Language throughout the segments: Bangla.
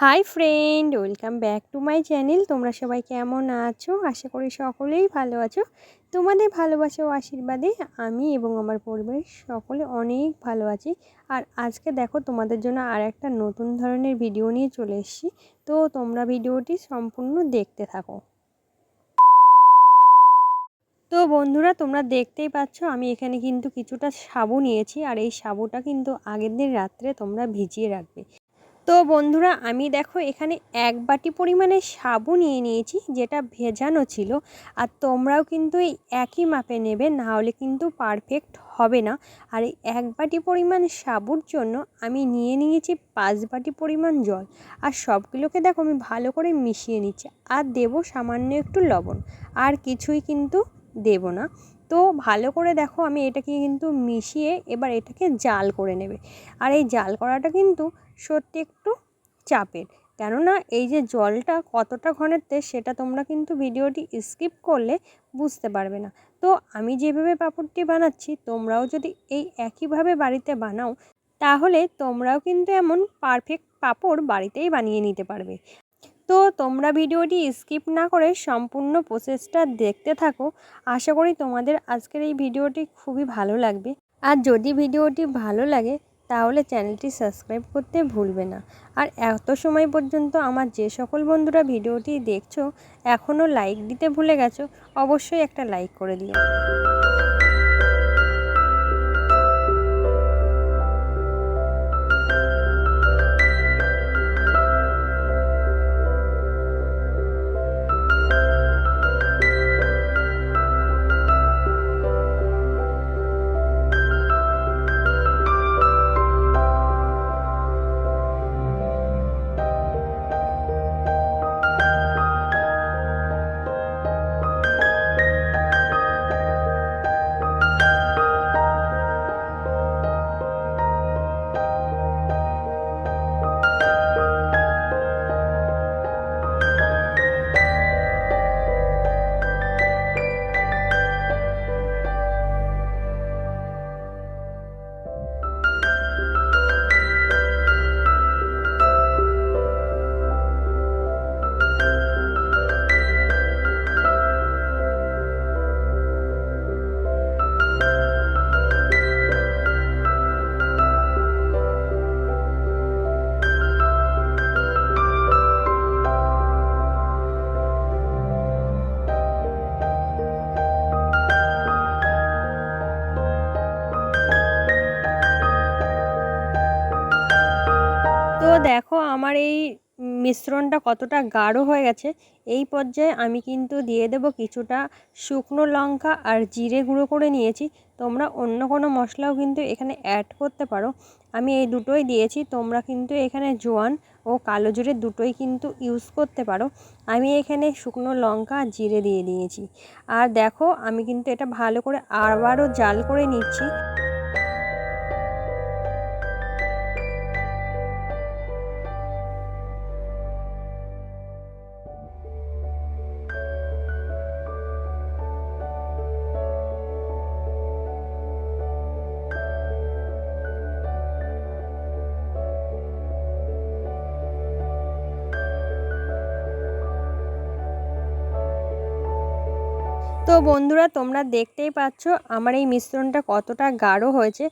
Hi friend, welcome back to my channel. তোমরা সবাই কেমন আছো? আশা করি সকলেই ভালো আছো। তোমাদের ভালোবাসা ও আশীর্বাদে আমি এবং আমার পরিবারের সকলে অনেক ভালো আছি। আর আজকে দেখো তোমাদের জন্য আর একটা নতুন ধরনের ভিডিও নিয়ে চলে এসেছি। তো তোমরা ভিডিওটি সম্পূর্ণ দেখতে থাকো। তো বন্ধুরা, তোমরা দেখতেই পাচ্ছ আমি এখানে কিন্তু কিছুটা সাবু নিয়েছি। আর এই সাবুটা কিন্তু আগের দিন রাত্রে তোমরা ভিজিয়ে রাখবে। তো বন্ধুরা, আমি দেখো এখানে 1 বাটি পরিমাণে সাবু নিয়ে নিয়েছি, যেটা ভেজানো ছিল। আর তোমরাও কিন্তু এই একই মাপে নেবে, না হলে কিন্তু পারফেক্ট হবে না। আর এই 1 বাটি পরিমাণ সাবুর জন্য আমি নিয়ে নিয়েছি 5 বাটি পরিমাণ জল। আর সবগুলোকে দেখো আমি ভালো করে মিশিয়ে নিচ্ছি। আর দেবো সামান্য একটু লবণ, আর কিছুই কিন্তু দেব না। তো ভালো করে দেখো আমি এটাকে কিন্তু মিশিয়ে এবার এটাকে জাল করে নেবে। আর এই জাল করাটা কিন্তু সত্যি একটু চাপের, কেননা এই যে জলটা কতটা ঘনত্বে সেটা তোমরা কিন্তু ভিডিওটি স্কিপ করলে বুঝতে পারবে না। তো আমি যেভাবে পাঁপড়টি বানাচ্ছি, তোমরাও যদি এই একইভাবে বাড়িতে বানাও, তাহলে তোমরাও কিন্তু এমন পারফেক্ট পাঁপড় বাড়িতেই বানিয়ে নিতে পারবে। তো তোমরা ভিডিওটি স্কিপ না করে সম্পূর্ণ প্রসেসটা দেখতে থাকো। আশা করি তোমাদের আজকের এই ভিডিওটি খুবই ভালো লাগবে। আর যদি ভিডিওটি ভালো লাগে তাহলে চ্যানেলটি সাবস্ক্রাইব করতে ভুলবে না। আর এত সময় পর্যন্ত আমার যে সকল বন্ধুরা ভিডিওটি দেখছো এখনও লাইক দিতে ভুলে গেছো, অবশ্যই একটা লাইক করে দিও। তো দেখো আমার এই মিশ্রণটা কতটা গাঢ় হয়ে গেছে। এই পর্যায়ে আমি কিন্তু দিয়ে দেব কিছুটা শুকনো লঙ্কা আর জিরে গুঁড়ো করে নিয়েছি। তোমরা অন্য কোনো মশলাও কিন্তু এখানে অ্যাড করতে পারো। আমি এই দুটোই দিয়েছি, তোমরা কিন্তু এখানে জোয়ান ও কালো জিরে দুটোই কিন্তু ইউজ করতে পারো। আমি এখানে শুকনো লঙ্কা আর জিরে দিয়ে দিয়েছি। আর দেখো আমি কিন্তু এটা ভালো করে আবারও জাল করে নিচ্ছি। তো বন্ধুরা, তোমরা দেখতেই পাচ্ছ আমার এই মিশ্রণটা কতটা গাঢ় হয়েছে।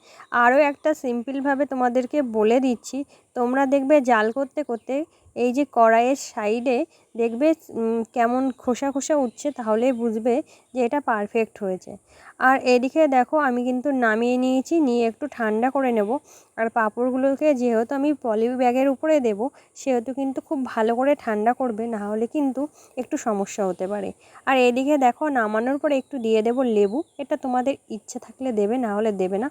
আরও একটা সিম্পলভাবে তোমাদেরকে বলে দিচ্ছি, তোমরা দেখবে জাল করতে করতে এই যে কড়াইয়ের সাইডে দেখবে কেমন খোসা খোসা উঠছে, তাহলেই বুঝবে যে এটা পারফেক্ট হয়েছে। আর এদিকে দেখো আমি কিন্তু নামিয়ে নিয়েছি, নিয়ে একটু ঠান্ডা করে নেব। আর পাঁপড়গুলোকে যেহেতু আমি পলি ব্যাগের উপরে দেব, সেহেতু কিন্তু খুব ভালো করে ঠান্ডা করবে, না হলে কিন্তু একটু সমস্যা হতে পারে। আর এদিকে দেখো নামানোর পরে একটু দিয়ে দেব লেবু। এটা তোমাদের ইচ্ছে থাকলে দেবে, না হলে দেবে না।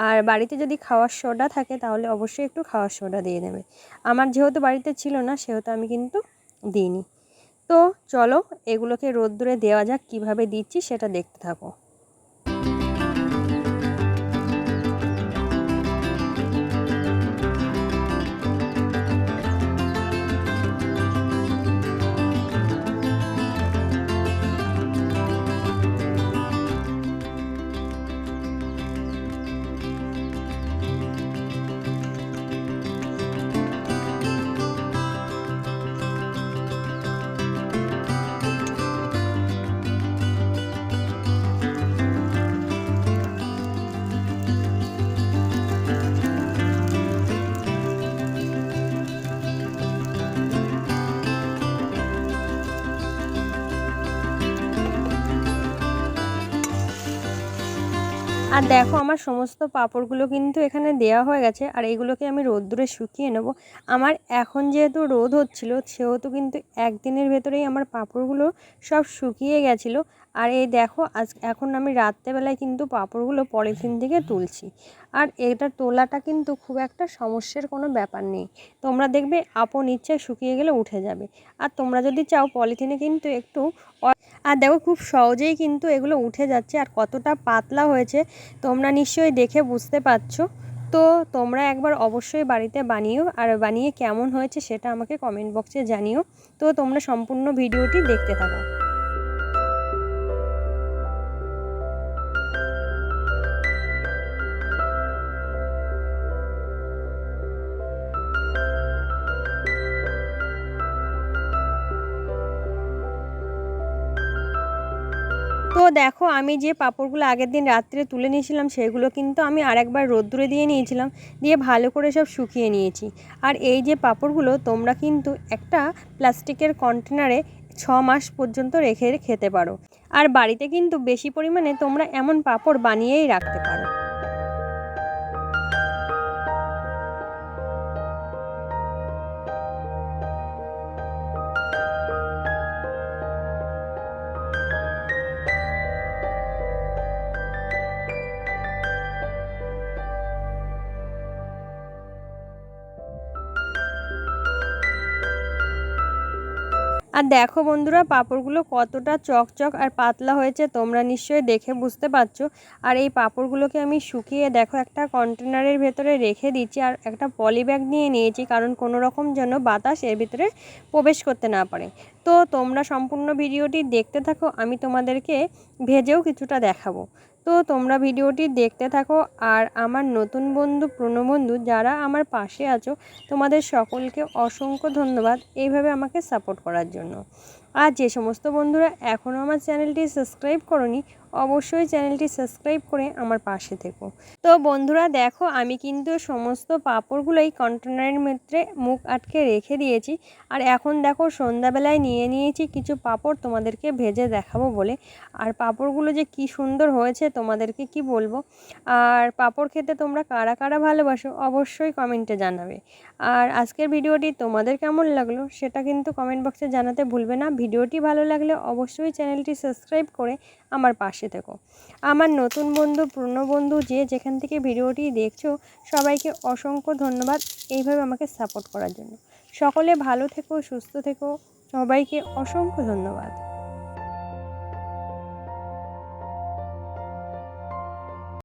আর বাড়িতে যদি খাওয়ার সোডা থাকে তাহলে অবশ্যই একটু খাওয়ার সোডা দিয়ে দেবে। আমার যেহেতু বাড়িতে ছিল না, সেহেতু আমি কিন্তু দিইনি। তো চলো এগুলোকে রোদ্দুরে দেওয়া যাক, কিভাবে দিচ্ছি সেটা দেখতে থাকো। আর দেখো আমার সমস্ত পাঁপড়গুলো কিন্তু এখানে দেওয়া হয়ে গেছে, আর এইগুলোকে আমি রোদ্দুরে শুকিয়ে নেব। আমার এখন যেহেতু রোদ হচ্ছিল সেহেতু কিন্তু একদিনের ভেতরেই আমার পাঁপড়গুলো সব শুকিয়ে গেছিলো। আর এই দেখো এখন আমি রাত্রেবেলায় কিন্তু পাঁপড়গুলো পলিথিন থেকে তুলছি। আর এটা তোলাটা কিন্তু খুব একটা সমস্যার কোনো ব্যাপার নেই, তোমরা দেখবে আপন ইচ্ছায় শুকিয়ে গেলে উঠে যাবে। আর তোমরা যদি চাও পলিথিনে কিন্তু একটু আর দেখো খুব সহজেই কিন্তু এগুলো উঠে যাচ্ছে, আর কতটা পাতলা হয়েছে তোমরা নিশ্চয়ই দেখে বুঝতে পারছো। তো তোমরা একবার অবশ্যই বাড়িতে বানিও, আর বানিয়ে কেমন হয়েছে সেটা আমাকে কমেন্ট বক্সে জানিও। তো তোমরা সম্পূর্ণ ভিডিওটি দেখতে থাকো। তো দেখো আমি যে পাঁপড়গুলো আগের দিন রাত্রে তুলে নিয়েছিলাম সেগুলো কিন্তু আমি আরেকবার রোদ্দুরে দিয়ে নিয়েছিলাম, দিয়ে ভালো করে সব শুকিয়ে নিয়েছি। আর এই যে পাঁপড়গুলো তোমরা কিন্তু একটা প্লাস্টিকের কন্টেনারে 6 মাস পর্যন্ত রেখে খেতে পারো। আর বাড়িতে কিন্তু বেশি পরিমাণে তোমরা এমন পাঁপড় বানিয়েই রাখতে পারো। আর দেখো বন্ধুরা পাঁপড়গুলো কতটা চকচক আর পাতলা হয়েছে তোমরা নিশ্চয়ই দেখে বুঝতে পারছো। আর এই পাঁপড়গুলোকে আমি শুকিয়ে দেখো একটা কন্টেনারের ভেতরে রেখে দিচ্ছি, আর একটা পলি ব্যাগ নিয়ে নিয়েছি, কারণ কোনো রকম যেন বাতাস এর ভিতরে প্রবেশ করতে না পারে। তো তোমরা সম্পূর্ণ ভিডিওটি দেখতে থাকো, আমি তোমাদেরকে ভেজেও কিছুটা দেখাবো। তো তোমরা ভিডিওটি দেখতে থাকো। আর আমার নতুন বন্ধু পুরনো বন্ধু যারা আমার পাশে আছো তোমাদের সকলকে অসংখ্য ধন্যবাদ এইভাবে আমাকে সাপোর্ট করার জন্য। আর যে সমস্ত বন্ধুরা এখনও আমার চ্যানেলটি সাবস্ক্রাইব করোনি অবশ্যই চ্যানেলটি সাবস্ক্রাইব করে আমার পাশে থেকো। তো বন্ধুরা দেখো আমি কিন্তু সমস্ত পাঁপড়গুলোই কন্টেনারের মধ্যে মুখ আটকে রেখে দিয়েছি। আর এখন দেখো সন্ধ্যাবেলায় নিয়ে নিয়েছি কিছু পাঁপড় তোমাদেরকে ভেজে দেখাবো বলে। আর পাঁপড়গুলো যে কি সুন্দর হয়েছে তোমাদেরকে কি বলবো। আর পাঁপড় খেতে তোমরা কারা কারা ভালোবাসো অবশ্যই কমেন্টে জানাবে। আর আজকের ভিডিওটি তোমাদের কেমন লাগলো সেটা কিন্তু কমেন্ট বক্সে জানাতে ভুলবে না। ভিডিওটি ভালো লাগলে অবশ্যই চ্যানেলটি সাবস্ক্রাইব করে আমার পাশে থেকো। আমার নতুন বন্ধু পুরনো বন্ধু যে যেখান থেকে ভিডিওটি দেখছো সবাইকে অসংখ্য ধন্যবাদ এইভাবে আমাকে সাপোর্ট করার জন্য। সকলে ভালো থেকো, সুস্থ থেকো, সবাইকে অসংখ্য ধন্যবাদ।